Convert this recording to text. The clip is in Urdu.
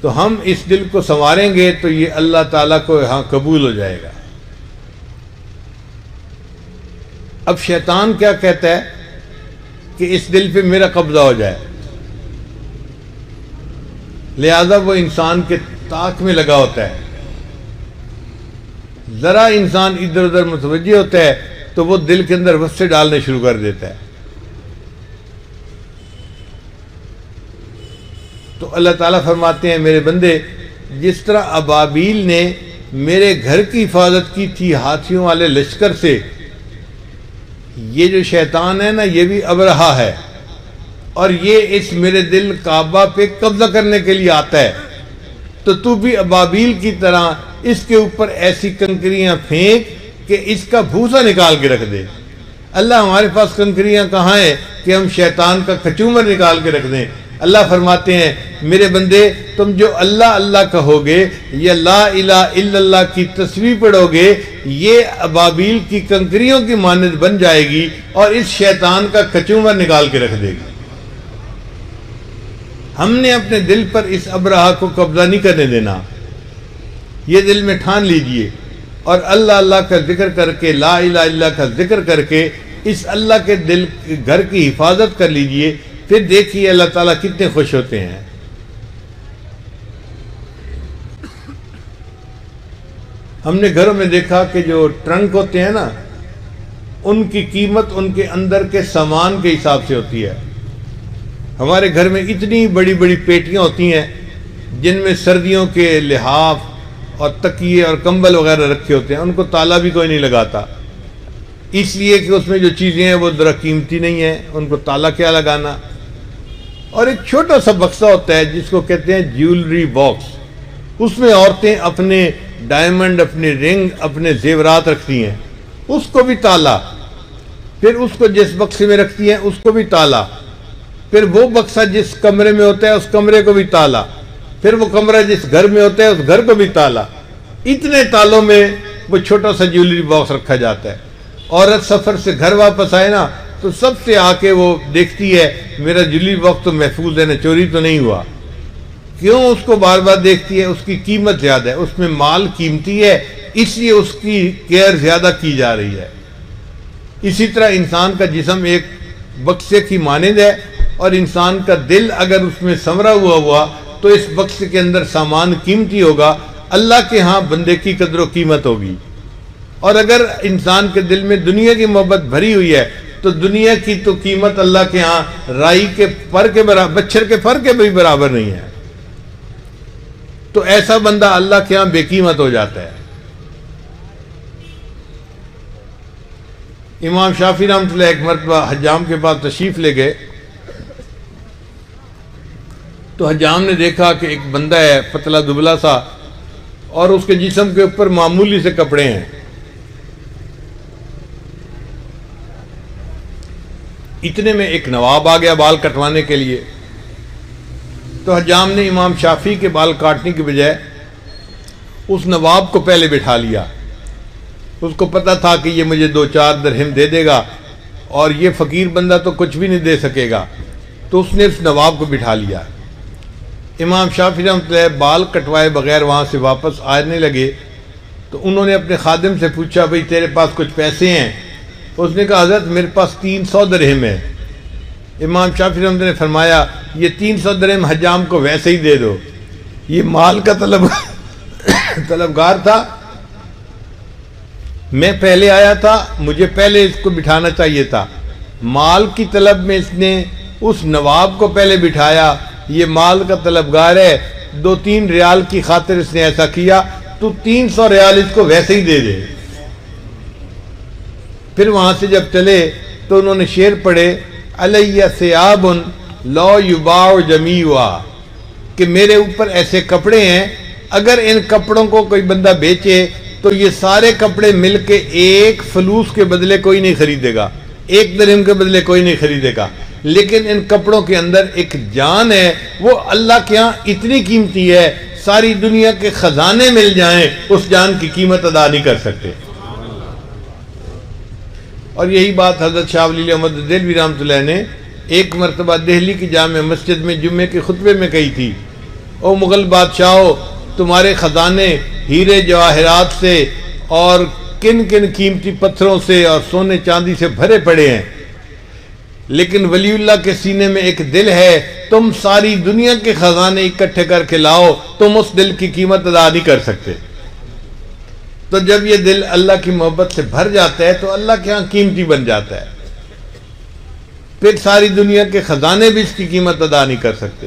تو ہم اس دل کو سنواریں گے تو یہ اللہ تعالیٰ کو یہاں قبول ہو جائے گا۔ اب شیطان کیا کہتا ہے کہ اس دل پہ میرا قبضہ ہو جائے، لہذا وہ انسان کے طاق میں لگا ہوتا ہے۔ ذرا انسان ادھر ادھر متوجہ ہوتا ہے تو وہ دل کے اندر وسوسے ڈالنے شروع کر دیتا ہے۔ تو اللہ تعالیٰ فرماتے ہیں میرے بندے، جس طرح ابابیل نے میرے گھر کی حفاظت کی تھی ہاتھیوں والے لشکر سے، یہ جو شیطان ہے نا یہ بھی ابرہا ہے، اور یہ اس میرے دل کعبہ پہ قبضہ کرنے کے لیے آتا ہے، تو بھی ابابیل کی طرح اس کے اوپر ایسی کنکریاں پھینک کہ اس کا بھوسا نکال کے رکھ دے۔ اللہ ہمارے پاس کنکریاں کہاں ہیں کہ ہم شیطان کا کچومر نکال کے رکھ دیں؟ اللہ فرماتے ہیں میرے بندے، تم جو اللہ اللہ کہو گے یا لا الہ الا اللہ کی تسبیح پڑھو گے، یہ ابابیل کی کنکریوں کی مانند بن جائے گی اور اس شیطان کا کچومر نکال کے رکھ دے گی۔ ہم نے اپنے دل پر اس ابرہا کو قبضہ نہیں کرنے دینا، یہ دل میں ٹھان لیجئے اور اللہ اللہ کا ذکر کر کے، لا الہ الا اللہ کا ذکر کر کے اس اللہ کے دل گھر کی حفاظت کر لیجئے، پھر دیکھیے اللہ تعالیٰ کتنے خوش ہوتے ہیں۔ ہم نے گھروں میں دیکھا کہ جو ٹرنک ہوتے ہیں نا، ان کی قیمت ان کے اندر کے سامان کے حساب سے ہوتی ہے۔ ہمارے گھر میں اتنی بڑی بڑی پیٹیاں ہوتی ہیں جن میں سردیوں کے لحاف اور تکیے اور کمبل وغیرہ رکھے ہوتے ہیں، ان کو تالا بھی کوئی نہیں لگاتا، اس لیے کہ اس میں جو چیزیں ہیں وہ ذرا قیمتی نہیں ہیں، ان کو تالا کیا لگانا۔ اور ایک چھوٹا سا بکسہ ہوتا ہے جس کو کہتے ہیں جیولری باکس، اس میں عورتیں اپنے ڈائمنڈ، اپنے رنگ، اپنے زیورات رکھتی ہیں، اس کو بھی تالا، پھر اس کو جس بکسے میں رکھتی ہیں اس کو بھی تالا، پھر وہ بکسہ جس کمرے میں ہوتا ہے اس کمرے کو بھی تالا، پھر وہ کمرہ جس گھر میں ہوتا ہے اس گھر کو بھی تالا۔ اتنے تالوں میں وہ چھوٹا سا جیولری باکس رکھا جاتا ہے۔ عورت سفر سے گھر واپس آئے نا تو سب سے آ کے وہ دیکھتی ہے میرا جیولری باکس تو محفوظ ہے نا، چوری تو نہیں ہوا۔ کیوں اس کو بار بار دیکھتی ہے؟ اس کی قیمت زیادہ ہے، اس میں مال قیمتی ہے، اس لیے اس کی کیئر زیادہ کی جا رہی ہے۔ اسی طرح انسان کا جسم ایک بکسے کی مانند ہے، اور انسان کا دل اگر اس میں سنورا ہوا تو اس بکسے کے اندر سامان قیمتی ہوگا، اللہ کے ہاں بندے کی قدر و قیمت ہوگی۔ اور اگر انسان کے دل میں دنیا کی محبت بھری ہوئی ہے تو دنیا کی تو قیمت اللہ کے ہاں رائی کے پر کے برابر، بچھر کے پر کے بھی برابر نہیں ہے، تو ایسا بندہ اللہ کے ہاں بے قیمت ہو جاتا ہے۔ امام شافعی رحمۃ اللہ ایک مرتبہ حجام کے پاس تشریف لے گئے تو حجام نے دیکھا کہ ایک بندہ ہے پتلا دبلا سا، اور اس کے جسم کے اوپر معمولی سے کپڑے ہیں۔ اتنے میں ایک نواب آ گیا بال کٹوانے کے لیے، تو حجام نے امام شافعی کے بال کاٹنے کی بجائے اس نواب کو پہلے بٹھا لیا۔ اس کو پتہ تھا کہ یہ مجھے 2-4 درہم دے دے گا اور یہ فقیر بندہ تو کچھ بھی نہیں دے سکے گا، تو اس نے اس نواب کو بٹھا لیا۔ امام شافعی رحمۃ اللہ بال کٹوائے بغیر وہاں سے واپس آنے لگے تو انہوں نے اپنے خادم سے پوچھا بھئی تیرے پاس کچھ پیسے ہیں؟ اس نے کہا حضرت میرے پاس 300 درہم ہے۔ امام شافعی رحمۃ اللہ نے فرمایا یہ 300 درہم حجام کو ویسے ہی دے دو، یہ مال کا طلبگار تھا، میں پہلے آیا تھا، مجھے پہلے اس کو بٹھانا چاہیے تھا، مال کی طلب میں اس نے اس نواب کو پہلے بٹھایا، یہ مال کا طلبگار ہے، 2-3 ریال کی خاطر اس نے ایسا کیا، تو 300 ریال اس کو ویسے ہی دے دے۔ پھر وہاں سے جب چلے تو انہوں نے شعر پڑھے علیہ ثیاب لا یباع جمیعا، کہ میرے اوپر ایسے کپڑے ہیں اگر ان کپڑوں کو کوئی بندہ بیچے تو یہ سارے کپڑے مل کے ایک فلوس کے بدلے کوئی نہیں خریدے گا، 1 درہم کے بدلے کوئی نہیں خریدے گا، لیکن ان کپڑوں کے اندر ایک جان ہے، وہ اللہ کے ہاں اتنی قیمتی ہے، ساری دنیا کے خزانے مل جائیں اس جان کی قیمت ادا نہیں کر سکتے۔ اور یہی بات حضرت شاہ ولی احمد دہلوی رحمۃ اللہ نے ایک مرتبہ دہلی کی جامع مسجد میں جمعے کے خطبے میں کہی تھی او مغل بادشاہو، تمہارے خزانے ہیرے جواہرات سے اور کن کن قیمتی پتھروں سے اور سونے چاندی سے بھرے پڑے ہیں، لیکن ولی اللہ کے سینے میں ایک دل ہے، تم ساری دنیا کے خزانے اکٹھے کر کے لاؤ، تم اس دل کی قیمت ادا نہیں کر سکتے۔ تو جب یہ دل اللہ کی محبت سے بھر جاتا ہے تو اللہ کے ہاں قیمتی بن جاتا ہے، پھر ساری دنیا کے خزانے بھی اس کی قیمت ادا نہیں کر سکتے۔